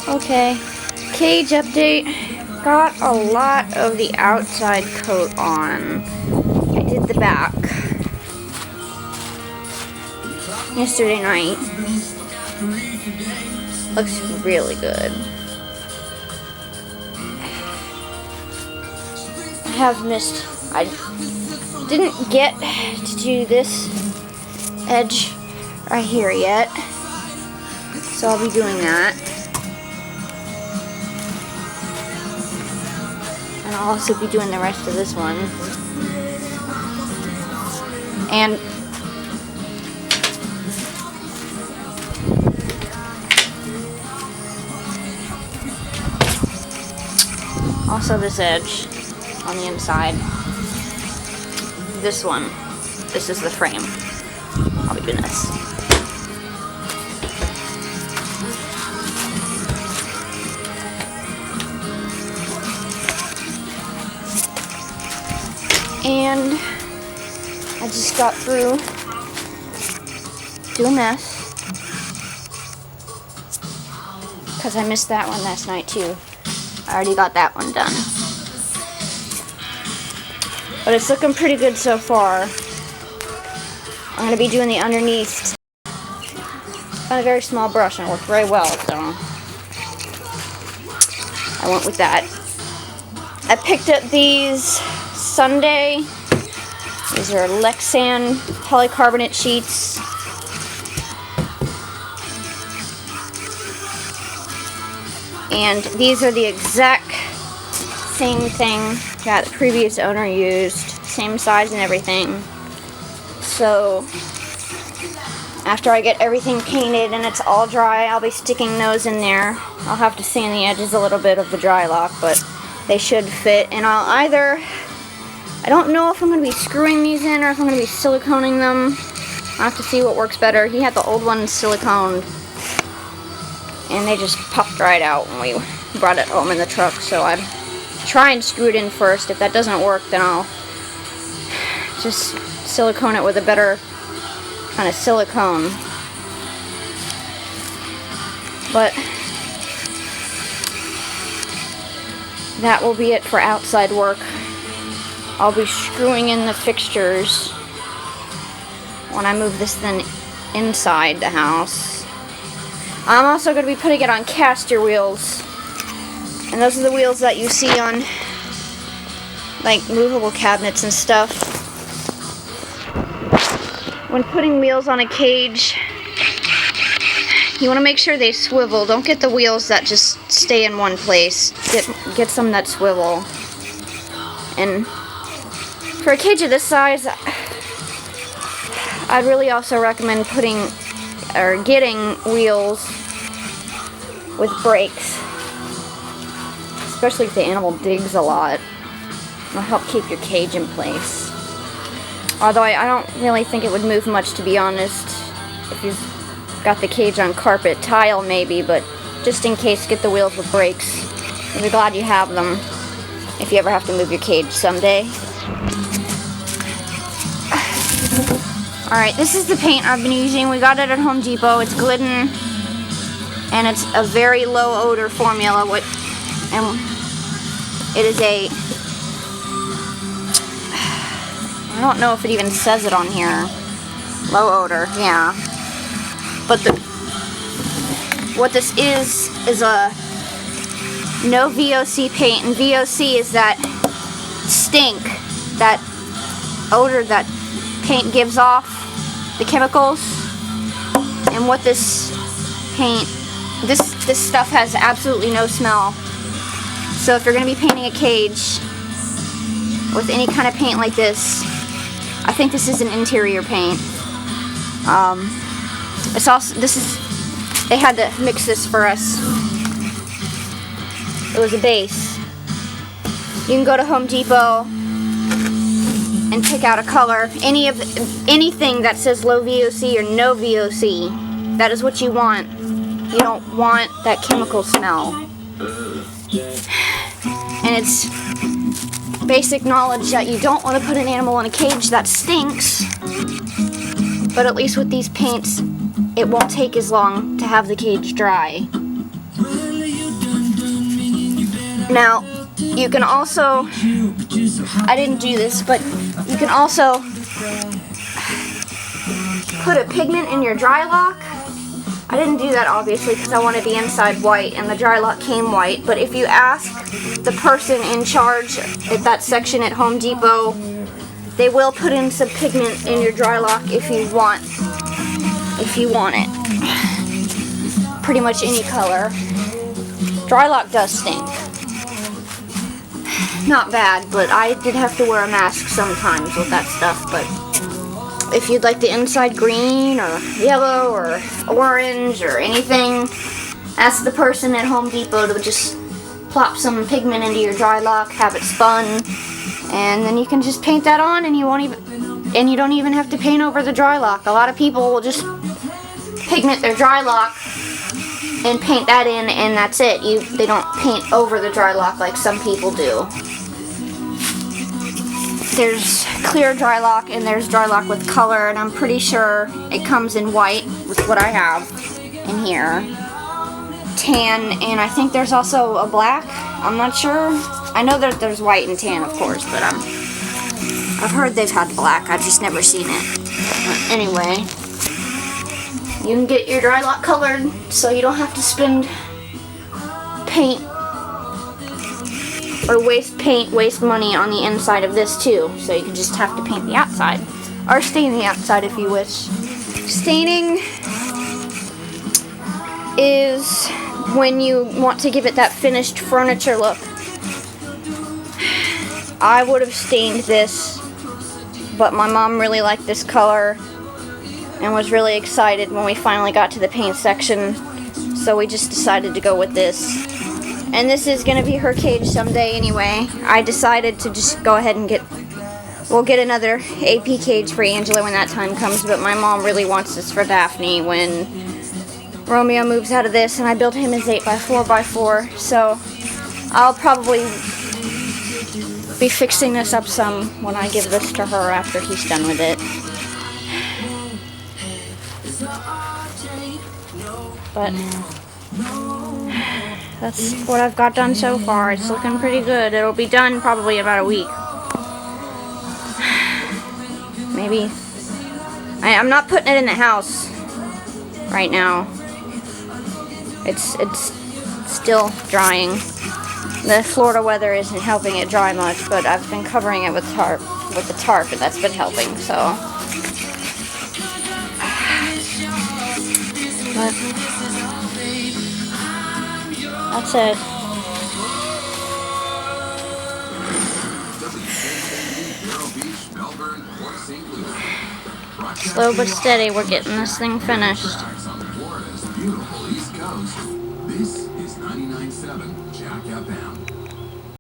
Okay, cage update. Got a lot of the outside coat on. I did the back yesterday night. Looks really good. I didn't get to do this edge right here yet, so I'll be doing that. And I'll also be doing the rest of this one. And also this edge on the inside. This one. This is the frame. I'll be doing this. And I just got through doing this because I missed that one last night too. I already got that one done. But it's looking pretty good so far. I'm going to be doing the underneath on a very small brush and it worked very well, so I went with that. I picked up these Sunday. These are Lexan polycarbonate sheets. And these are the exact same thing that the previous owner used. Same size and everything. So after I get everything painted and it's all dry, I'll be sticking those in there. I'll have to sand the edges a little bit of the dry lock, but they should fit. And I don't know if I'm going to be screwing these in or if I'm going to be siliconing them. I'll have to see what works better. He had the old ones siliconed and they just puffed right out when we brought it home in the truck, so I'd try and screw it in first. If that doesn't work, then I'll just silicone it with a better kind of silicone. But that will be it for outside work. I'll be screwing in the fixtures when I move this thing inside the house. I'm also going to be putting it on caster wheels. And those are the wheels that you see on like movable cabinets and stuff. When putting wheels on a cage, you want to make sure they swivel. Don't get the wheels that just stay in one place. Get some that swivel. And for a cage of this size, I'd really also recommend getting wheels with brakes, especially if the animal digs a lot. It'll help keep your cage in place. Although I don't really think it would move much, to be honest, if you've got the cage on carpet. Tile maybe, but just in case, get the wheels with brakes. You'll be glad you have them if you ever have to move your cage someday. Alright, this is the paint I've been using. We got it at Home Depot. It's Glidden, and it's a very low odor formula. And it is I don't know if it even says it on here. Low odor, yeah. But what this is a no VOC paint, and VOC is that stink, that odor that paint gives off, the chemicals. And what this paint, this stuff has absolutely no smell. So if you're going to be painting a cage with any kind of paint like this, I think this is an interior paint. It's also, they had to mix this for us. It was a base. You can go to Home Depot and pick out a color. Anything that says low VOC or no VOC, that is what you want. You don't want that chemical smell. And it's basic knowledge that you don't want to put an animal in a cage that stinks. But at least with these paints, it won't take as long to have the cage dry. Now, you can also, I didn't do this, but you can also put a pigment in your dry lock. I didn't do that obviously because I wanted the inside white and the dry lock came white, but if you ask the person in charge at that section at Home Depot, they will put in some pigment in your dry lock if you want it. Pretty much any color. Dry lock does stink. Not bad, but I did have to wear a mask sometimes with that stuff, but if you'd like the inside green or yellow or orange or anything, ask the person at Home Depot to just plop some pigment into your dry lock, have it spun, and then you can just paint that on, and you don't even have to paint over the dry lock. A lot of people will just pigment their dry lock and paint that in, and that's it. They don't paint over the dry lock like some people do. There's clear dry lock and there's dry lock with color, and I'm pretty sure it comes in white with what I have in here. Tan, and I think there's also a black. I'm not sure. I know that there's white and tan, of course, but I've heard they've had black. I've just never seen it. But anyway, you can get your dry lock colored so you don't have to spend paint or waste money on the inside of this too. So you can just have to paint the outside or stain the outside if you wish. Staining is when you want to give it that finished furniture look. I would have stained this, but my mom really liked this color and was really excited when we finally got to the paint section, so we just decided to go with this. And this is going to be her cage someday anyway. I decided to just go ahead and we'll get another AP cage for Angela when that time comes, but my mom really wants this for Daphne when Romeo moves out of this, and I built him his 8x4x4, so I'll probably be fixing this up some when I give this to her after he's done with it. But that's what I've got done so far. It's looking pretty good. It'll be done probably about a week. Maybe. I'm not putting it in the house right now. It's still drying. The Florida weather isn't helping it dry much, but I've been covering it with the tarp, and that's been helping, so. But that's it. Slow but steady, we're getting this thing finished. This is 99.7 Jack FM.